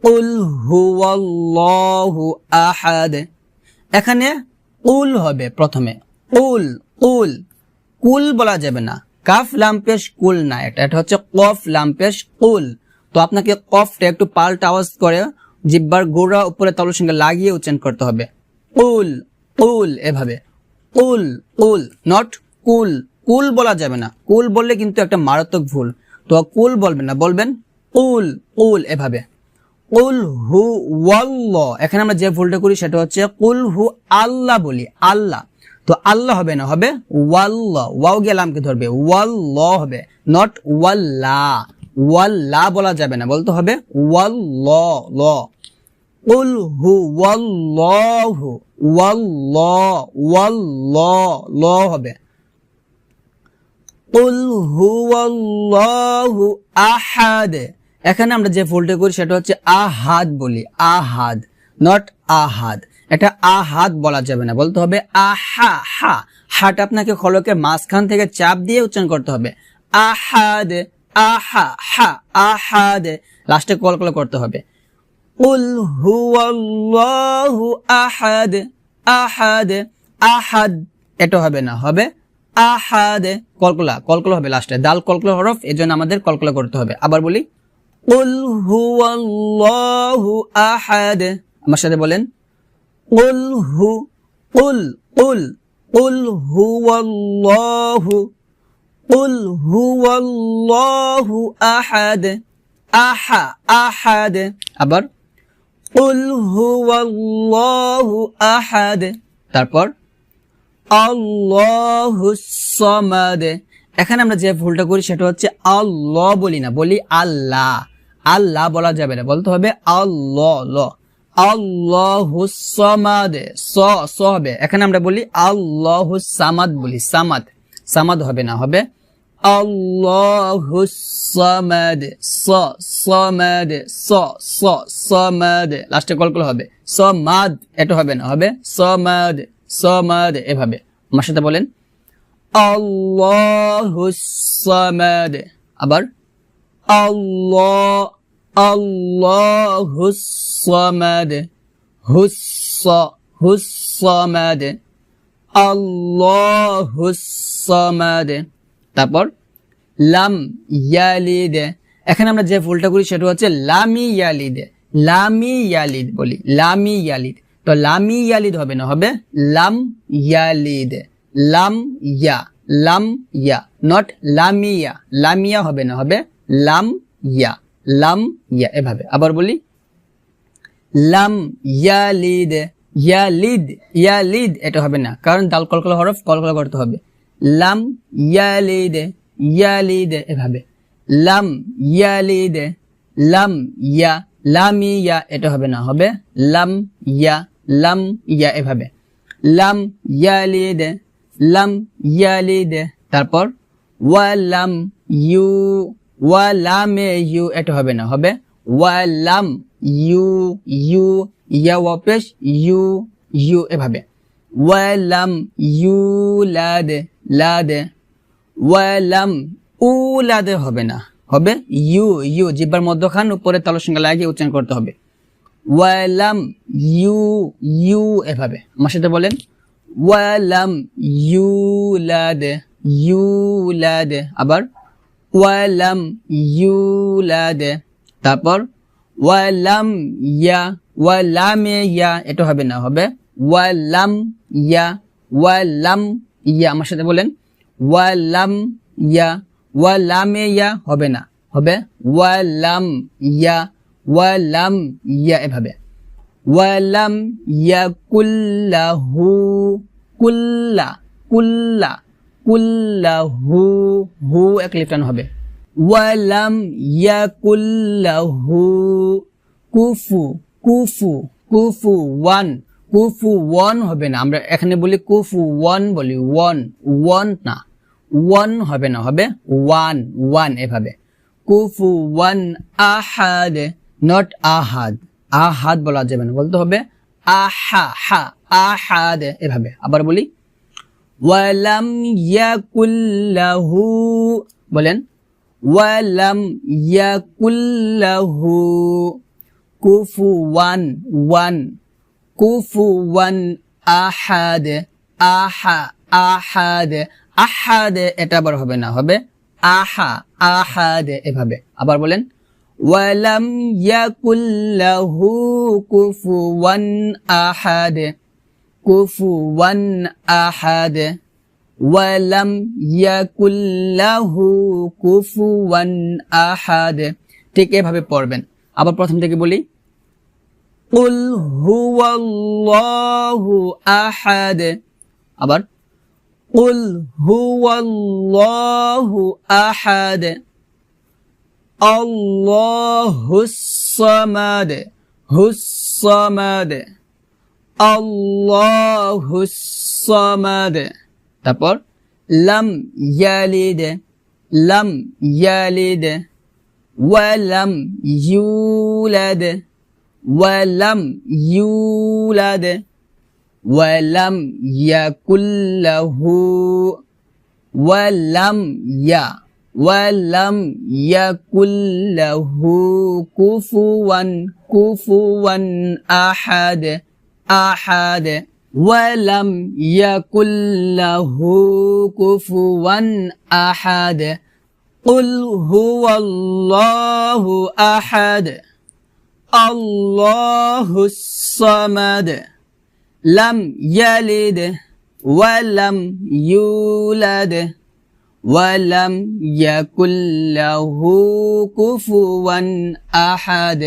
কুল হুয়াল্লাহু আহাদ। এখানে কুল হবে প্রথমে, কুল কুল কুল বলা যাবে না, কাফ লাম পেশ কুল না, এটা হচ্ছে কফ লাম পেশ কুল। তো আপনাকে কফটা একটু পাল্টা আওয়াজ করে জিহ্বার গোড়া উপরে তালুর সঙ্গে লাগিয়ে উচ্চারণ করতে হবে, কুল কুল এভাবে, কুল কুল, নট কুল। কুল বলা যাবে না, কুল বললে কিন্তু একটা মারাত্মক ভুল। তো কুল বলবেন না, বলবেন কুল কুল এভাবে। কুল হু ওয়াল্লাহ, এখানে আমরা যে ভুলটা করি সেটা হচ্ছে কুল হু আল্লাহ বলি, আল্লাহ। তো আল্লাহ হবে না, হবে ওয়াল্লাহ, ওয়াও গেলামকে ধরবে, ওয়াল্লাহ হবে, নট ওয়াল্লা। ওয়াল্লা বলা যাবে না, বলতে হবে ওয়াল্লাহ ল। কুল হু ওয়াল্লাহু, ওয়াল্লাহ ওয়াল্লাহ ল হবে। কুল হুয়াল্লাহু আহাদ, এখানে আমরা যে ভুলটা করি সেটা হচ্ছে আহাদ বলি, আহাদ, নট আহাদ। এটা আহাদ বলা যাবে না, বলতে হবে আহা, হা, হাটা আপনাকে খলকের মাঝখান থেকে চাপ দিয়ে উচ্চারণ করতে হবে, আহাদ, আহা, হা, আহাদ, লাস্টে কলকলা করতে হবে। কুল হুয়াল্লাহু আহাদ, আহাদ, আহাদ, এটা হবে না, হবে আহাদ, কলকলা, কলকলা হবে লাস্টে, দাল কলকলা হরফ, এজন্য আমাদের কলকলা করতে হবে। আবার বলি, কুল হুয়াল্লাহু আহাদ, আমার সাথে বলেন, কুল হু, কুল কুল, কুল হুয়াল্লাহু, কুল হুয়াল্লাহু আহাদ, আহা, আহাদ। আবার কুল হুয়াল্লাহু আহাদ, তারপর আল্লাহুস সামাদ। এখানে আমরা যে ভুলটা করি সেটা হচ্ছে আল্লাহ বলি না, বলি আল্লাহ, আল্লাহ বলা যাবে না, বলতে হবে আল্লাহ ল। আল্লাহুস সামাদ, স স হবে, এখানে আমরা বলি আল্লাহুস সামাদ বলি, সামাদ, সামাদ হবে না, হবে আল্লাহুস সামাদ, স সামাদ, স স সামাদ, লাস্টে কলকল হবে, সামাদ, এটা হবে না, হবে সামাদ, সামাদ এভাবে। আমার সাথে বলেন, আল্লাহুস সামাদ। আবার আল্লাহ, আল্লাহুস সামাদ, হুস হুস সামাদ, আল্লাহুস সামাদ। তারপর লাম ইয়ালিদ, এখানে আমরা যে ভুলটা করি সেটা হচ্ছে লামি ইয়ালিদ, লামি ইয়ালিদ বলি, লামি ইয়ালিদ। তো লামি ইয়ালিদ হবে না, হবে লাম ইয়ালিদ, লাম ইয়া, লাম ইয়া, নট লামিয়া, লামিয়া হবে না, হবে লাম ইয়া, লাম ইয়া এভাবে। আবার বলি, লাম ইয়ালিদ, ইয়ালিদ, ইয়ালিদ, এটা হবে না, কারণ দাল কলকলা হরফ, কলকলা করতে হবে, লাম ইয়ালিদ, ইয়ালিদ এভাবে, লাম ইয়ালিদ, লাম ইয়া, লামিয়া, এটা হবে না, হবে লাম ইয়া, লাম ইয়া এভাবে, লাম ইয়ালিদ, লাম ইয়ালিদ। তারপর ওয়ালাম ইউ, ওয়ালামে ইউ, এটা হবে না, হবে ওয়ালাম ইউ, ইউ, ইয়া ওয়াপেশ ইউ, ইউ এভাবে, ওয়ালাম ইউলাদ, লাদ, ওয়ালাম উলাদ হবে না, হবে ইউ, ইউ, জিহ্বার মধ্যখান উপরে তালুর সঙ্গে লাগিয়ে উচ্চারণ করতে হবে, ওয়ালাম ইউ, ইউ এভাবে। আমার সাথে বলেন, ওয়ালাম ইউলাদ, ইউলাদ। আবার ওয়ালাম ইউলাদ। তারপর ওয়ালাম ইয়া, ওয়ালামে ইয়া, এটা হবে না, হবে ওয়ালাম ইয়া, ওয়ালাম ইয়া। আমার সাথে বলেন, ওয়ালাম ইয়া, ওয়ালামে ইয়া হবে না, হবে ওয়ালাম ইয়া, ওয়ালাম ইয়া এভাবে, ওয়ালাম ইয়াকুল্লাহু, কুল্লা, কুল্লা, কুল্লাহু, হু এক লিফটান হবে, ওয়ালাম ইয়াকুল্লাহু কুফু, কুফু, কুফু ওয়ান, কুফু ওয়ান হবে না, আমরা এখানে বলি কুফু ওয়ান বলি, ওয়ান, ওয়ান না, ওয়ান হবে না, হবে ওয়ান, ওয়ান এভাবে, কুফু ওয়ান আহাদ, নট আহাদ, আহাদ বলা যাবে না, বলতে হবে আহা, হা, আহাদ এভাবে। আবার বলি, ওয়ালাম ইয়াকুল্লাহু, বলেন ওয়ালাম ইয়াকুল্লাহু কুফুওয়ান ওয়ান, কুফুওয়ান আহাদ, আহাদ, আহাদ এটা আবার হবে না, হবে আহাদ এভাবে। আবার বলেন ওয়ালাম ইয়াকুল্লাহু কুফুওয়ান আহাদ, কুফুওয়ান আহাদ, ওয়ালাম ইয়াকুল্লাহু কুফুওয়ান আহাদ। ঠিক এভাবে পড়বেন। আবার প্রথম থেকে বলি, কুল হুয়াল্লাহু আহাদ, আবার কুল হুয়াল্লাহু আহাদ, আল্লাহুস সামাদ, হুস সামাদ, আল্লাহুস সামাদ। তারপর লাম ইয়ালিদ, লাম ইয়ালিদ, ওয়ালাম ইউলাদ, ওয়ালাম ইউলাদ, ওয়ালাম ইয়াকুল্লাহু, ওয়ালাম ইয়াকুল্লাহু কুফুওয়ান আহাদ, আহাদ, ওয়ালাম ইয়াকুল্লাহু কুফুওয়ান আহাদ। কুল হুয়াল্লাহু আহাদ, আল্লাহুস সামাদ, লাম ইয়ালিদ ওয়ালাম ইউলাদ, ওয়ালাম ইয়াকুল্লাহু কুফুওয়ান আহাদ।